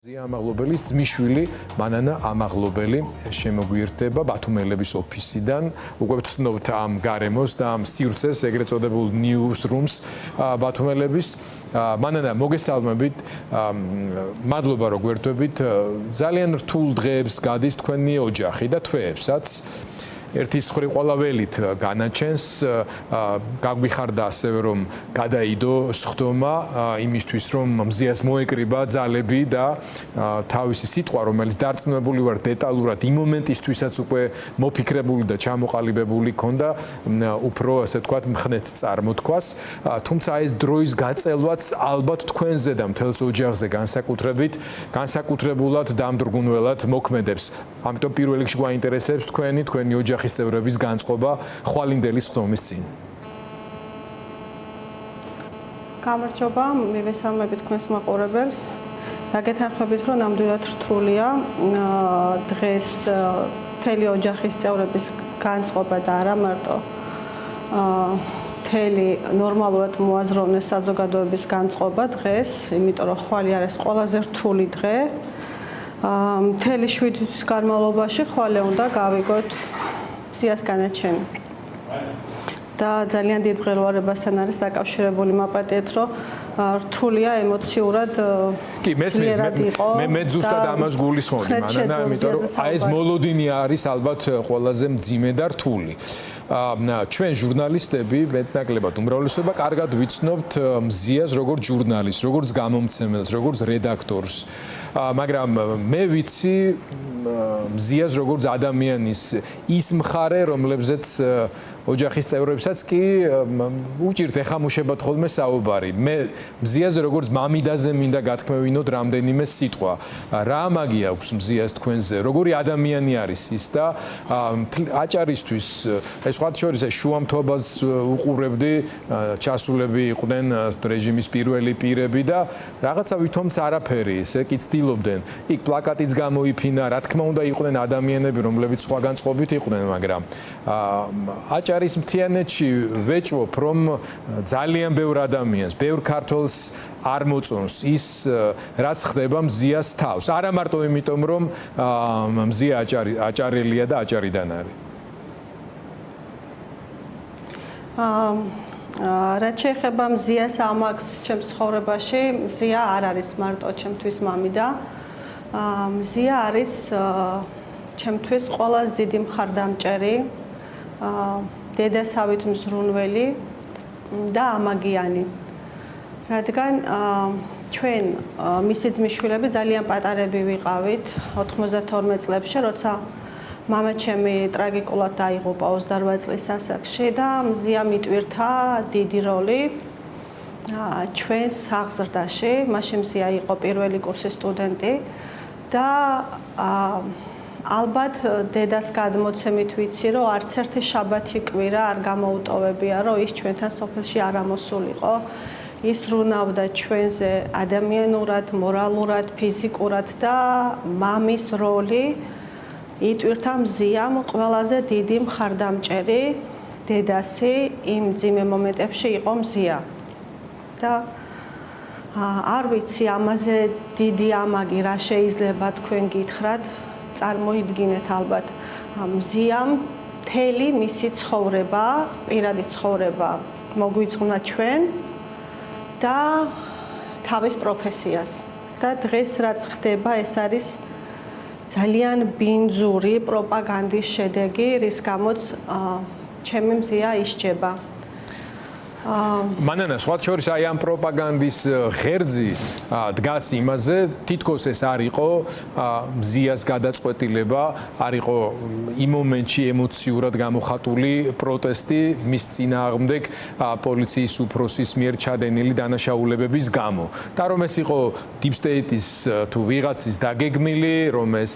ზია ამაღლობელის ძმისშვილი მანანა ამაღლობელი შემოგვიერთდება ბათუმელების ოფისიდან. უკვე ვცნობთ ამ გარემოს და ამ სივრცეს, ეგრეთ წოდებულ newsrooms ბათუმელების. მანანა, მოგესალმებით. მადლობა რომ გვერდებით. ძალიან რთულ დღეებს გადის თქვენი ოჯახი და თვეებსაც. ერთის მხრივ ყველა ველით განაჩენს, გაგვიხარდა ასევე რომ გადაიდო სხდომა იმისთვის რომ მზიას მოეკრიბა ძალები და თავისი სიტყვა რომელიც დარწმუნებული ვარ დეტალურად იმ მომენტისთვისაც უკვე მოფიქრებული და ჩამოყალიბებული ქონდა უფრო ასე ვთქვათ მხნეთ წარმოთქვას, თუმცა ეს დროის გაწელვაც ალბათ თქვენზე და მთელს ოჯახზე განსაკუთრებულად დამდრგუნველად მოქმედებს. ამიტომ პირველ რიგში გვაინტერესებს თქვენი ოჯახის წევრების განწყობა ხვალინდელი სხდომის წინ. გამარჯობა, მივესალმებით თქვენს მაყურებელს. დაგეთანხმებით, რომ ნამდვილად რთულია დღეს მთელი ოჯახის წევრების განწყობა და არა მარტო მთელი ნორმალურად მოაზროვნე საზოგადოების განწყობა დღეს, იმიტომ რომ ხვალ არის ყველაზე რთული დღე. მთელი 7 თვის განმავლობაში ხვალე უნდა გავიგოთ მზიას განაჩენი. და ძალიან დიდ მღელვარებასთან არის დაკავშირებული მაპატიეთ, რომ რთულია ემოციურად. კი, მე ზუსტად ამას გულისხმობდი, მანანა, იმიტომ რომ აი ეს მოლოდინი არის ალბათ ყველაზე მძიმე და რთული. ჩვენ ჟურნალისტები მეტნაკლებად უმრავლესობა კარგად ვიცნობთ მზიას როგორც ჟურნალისტს, როგორც გამომცემელს, როგორც რედაქტორს. მაგრამ მე ვიცი მზიას როგორც ადამიანის ის მხარე, რომლებზეც ოჯახის წევრებსაც კი უჭირთ ეხამუშებათ ხოლმე საუბარი. მე მზიაზე როგორც მამიდაზე მინდა გათქმევინოთ რამდენიმე სიტყვა. რა მაგია აქვს მზიას თქვენზე? როგორი ადამიანი არის ის და აჭარისთვის ეს სხვა შორის შუამთობას უყურებდი, ჩასულები იყვნენ რეჟიმის პირველი პირები და რაღაცა ვითომც არაფერი, ესე კი ცდილობდნენ. იქ პლაკატიც გამოიფინა, რა თქმა უნდა იყვნენ ადამიანები, რომლებიც სხვა განწყობით იყვნენ, მაგრამ აჭარის მთიანეთში ვეჭვობ, რომ ძალიან ბევრ ადამიანს, ბევრ ქართველს არ მოწონს ის, რაც ხდება მზიას თავს. არა მარტო იმიტომ, რომ მზია აჭარელია და აჭარიდან არის. რაც შეეხება მზიას ამაკს ჩემს ცხოვრებაში, მზია არ არის მარტო ჩემთვის მამიდა. მზია არის ჩემთვის ყველაზე დიდი მხარდამჭერი, დედასავით მზრუნველი და ამაგიანი. რადგან ჩვენ მისი ძმისშვილები ძალიან პატარები ვიყავით 92 წლებში, როცა მამაჩემი ტრაგიკულად დაიღუპა 28 წლის ასაკში და მზიამ იტვირთა დიდი როლი ჩვენს აღზრდაში. მაშინ მზია იყო პირველი კურსის სტუდენტი და ალბათ დედას გადმოცემით ვიცი, რომ არც ერთი შაბათი კვირა არ გამოუტოვებია, რომ ის ჩვენთან სოფელში არ ამოსულიყო. ის რუნავდა ჩვენზე ადამიანურად, მორალურად, ფიზიკურად და მამის როლი იტვირთა მზიამ ყველაზე დიდი მხარდამჭერი დედასი იმ მძიმე მომენტებში იყო მზია. და არ ვიცი ამაზე დიდი ამაგი რა შეიძლება თქვენ გითხრათ, წარმოიდგინეთ ალბათ მზიამ მთელი მისი ცხოვრება, პირადი ცხოვრება მოგვიძღვნა ჩვენ და თავის პროფესიას. და დღეს რაც ხდება, ეს არის ძალიან ბინძური პროპაგანდის შედეგი, რის გამოც ჩემი მზია ისჯება. მანანა, სხვა შორის აი ამ პროპაგანდის ღერძი დგას იმაზე, თითქოს ეს არ იყო მზიას გადაწყვეტილება, არ იყო იმ მომენტში ემოციურად გამოხატული პროტესტი მის წინააღმდეგ პოლიციის უფროსის მიერ ჩადენილი დანაშაულებების გამო. და რომ ეს იყო deep state-ის თუ ვიღაცის დაგეგმილი, რომ ეს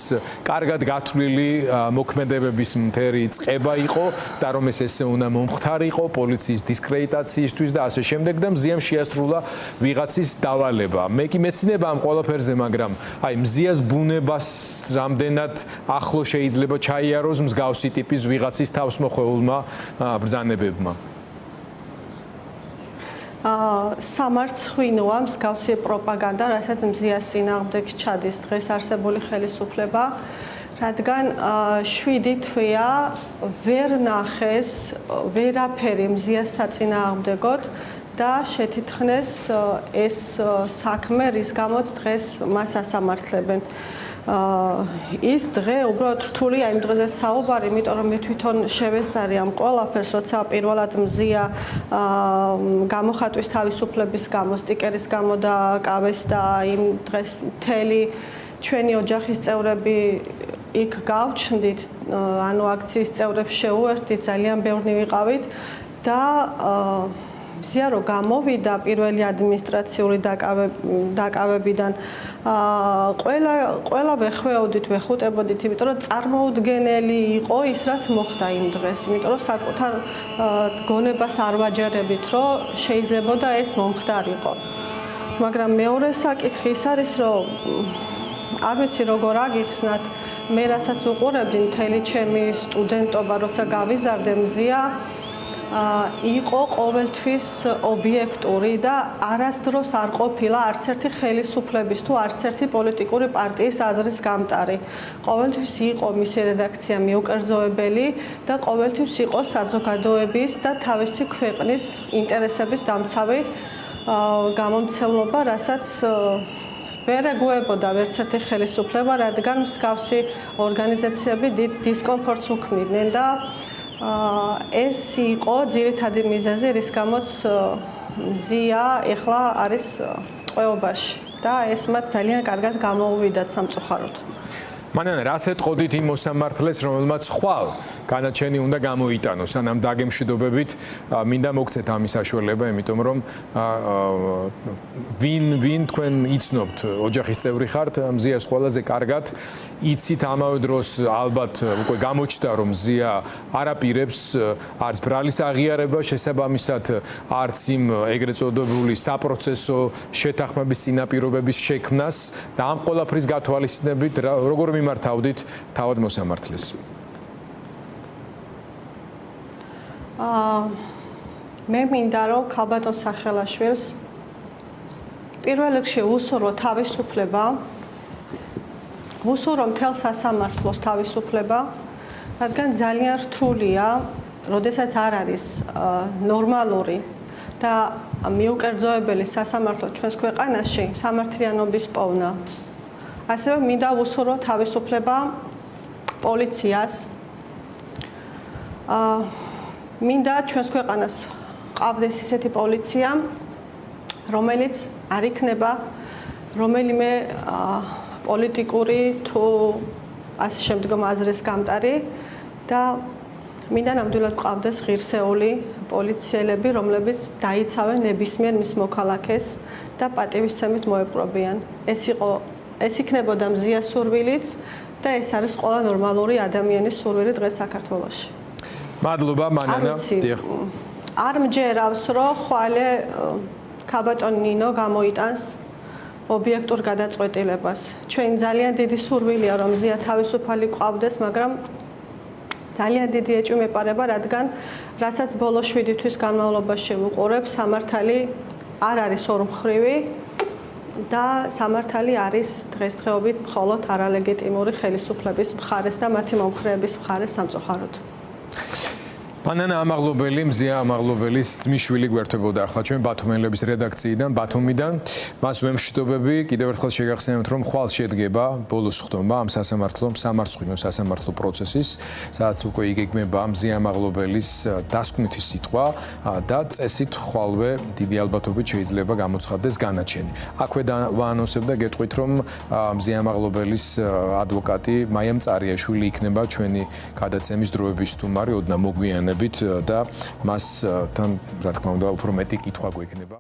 კარგად გათვლილი მოქმედებების მთერი წყება იყო და რომ ეს ესე უნდა მომხდარიყო პოლიციის დისკრედიტაცია ისთვის და ასე შემდეგ და მზიამ შეასრულა ვიღაცის დავალება. მე კი მეცნობა ამ ყველაფერზე, მაგრამ აი მზიას ბუნებას რამდენად ახლო შეიძლება ჩაიაროს მსგავსი ტიპის ვიღაცის თავსმოხვეულმა ბრძანებებმა. სამარცხვინოა მსგავსი პროპაგანდა, რასაც მზიას წინააღმდეგ ჩადის დღეს არსებული ხელისუფლება, რადგან 7 თვეა ვერ ნახეს ვერაფერი მზიას საწინააღმდეგოდ და შეთითხნეს ეს საქმე, რის გამოც დღეს მას ასამართლებენ. ის დღე უბრალოდ რთულია იმ დღეზე საუბარი, იმიტომ რომ მე თვითონ შევეზარი ამ ყველაფერს, როცა პირველად მზია გამოხატვის თავისუფლების გამო, სტიკერის გამო და კავეს და იმ დღეს მთელი ჩვენი ოჯახის წევრები იქ გავჩნდით, ანუ აქციის წევრებს შევუერთდით, ძალიან ბევრი ვიყავით და მზია რო გამოვიდა პირველი ადმინისტრაციული დაკავებიდან, ყველა ვეხვეოდით, ვეხუტებოდით, იმიტომ რომ წარმოუდგენელი იყო ის, რაც მოხდა იმ დღეს, იმიტომ რომ საკუთარ გონებას არ ვაჯერებით, რომ შეიძლებოდა ეს მომხდარიყო. მაგრამ მეორე საკითხი ის არის, რომ არ ვიცი როგორ აგიხსნათ, მე რასაც უყურებდი მთელი ჩემი სტუდენტობა, როცა გავიზარდე მზია, იყო ყოველთვის ობიექტური და არასდროს არ ყოფილა არც ერთი ხელისუფლების თუ არც ერთი პოლიტიკური პარტიის აზრის გამტარი. ყოველთვის იყო მისი რედაქცია მიუკერძოებელი და ყოველთვის იყო საზოგადოების და თავისი ქვეყნის ინტერესების დამცავი გამომცემლობა, რასაც ვერ ეგუებოდა ვერც ერთი ხელისუფლება, რადგან მსგავსი ორგანიზაციები დიდ დისკომფორტს უქმნიდნენ და ეს იყო ძირითადი მიზეზი, რის გამოც მზია ეხლა არის ტყვეობაში და ეს მათ ძალიან კარგად გამოუვიდათ სამწუხაროდ. მანან რას ეტყოდით იმ მოსამართლეს, რომელმაც ხვალ განაჩენი უნდა გამოიტანოს, სანამ დაგემშვიდობებით მინდა მოგცეთ ამის საშუალება, იმიტომ რომ ვინ თქვენ იცნობთ, ოჯახის წევრი ხართ, მზიას ყველაზე კარგად იცით, ამავე დროს ალბათ უკვე გამოჩნდა, რომ მზია არ აპირებს არც ბრალის აღიარება, შესაბამისად არც იმ ეგრეთ წოდებული საპროცესო შეთანხმების წინაპირობების შექმნას და ამ ყველაფრის გათვალისწინებით როგორ მიმართავდით თავად მოსამართლეს? მე მინდა რომ ქალბატონ სახელაშვილს პირველ რიგში უსურვო თავისუფლება, უსურვო მთელ სასამართლოს თავისუფლება, რადგან ძალიან რთულია, როდესაც არ არის ნორმალური და მიუკერძოებელი სასამართლო ჩვენს ქვეყანაში სამართლიანობის პოვნა. ასევე მინდა უსურვო თავისუფლება პოლიციას. მინდა ჩვენს ქვეყანას ყავდეს ისეთი პოლიცია, რომელიც არ იქნება რომელიმე პოლიტიკური თუ ასე შემდგომ აზრის გამტარი და მინდა ნამდვილად ყავდეს ღირსეული პოლიციელები, რომლებიც დაიცავენ ნებისმიერ მის მოქალაქეს და პატივისცემით მოეპყრობიან. ეს იქნებოდა მზიას სურვილიც და ეს არის ყველა ნორმალური ადამიანის სურვილი დღეს საქართველოში. მადლობა მანანა. არ მჯერავს, რომ ხვალე ქალბატონ ნინო გამოიტანს ობიექტურ გადაწყვეტილებას. ჩვენ ძალიან დიდი სურვილია, რომ მზია თავისუფალი ყავდეს, მაგრამ ძალიან დიდი ეჭვი მეპარება, რადგან რასაც ბოლო 7 თვის განმავლობაში ვუყურებ, სამართალი არ არის ორმხრივი და სამართალი არის დღესდღეობით მხოლოდ არალეგიტიმური ხელისუფლების მხარეს და მათი მომხრეების მხარეს სამწუხაროდ. მანანა ამაღლობელი, მზია ამაღლობელის ძმისშვილი გვერდებოდა ახლა ჩვენ ბათუმელების რედაქციიდან, ბათუმიდან. მას ვემშვიდობები, კიდევ ერთხელ შეგახსენებთ, რომ ხვალ შედგება ბოლოს ხდომა ამ სამარცხვინო სასამართლო პროცესის, სადაც უკვე იგეგმება მზია ამაღლობელის დასკვნითი სიტყვა და წესით ხვალვე დიდი ალბათობით შეიძლება გამოცხადდეს განაჩენი. აქვე ვაანონსებდა გეტყვით, რომ მზია ამაღლობელის ადვოკატი მაია მწარიაშვილი იქნება ჩვენი გადაცემის დროების სტუმარი, ოდნავ მოგვიანებით და მასთან რა თქმა უნდა უფრო მეტი კითხვა გვექნება.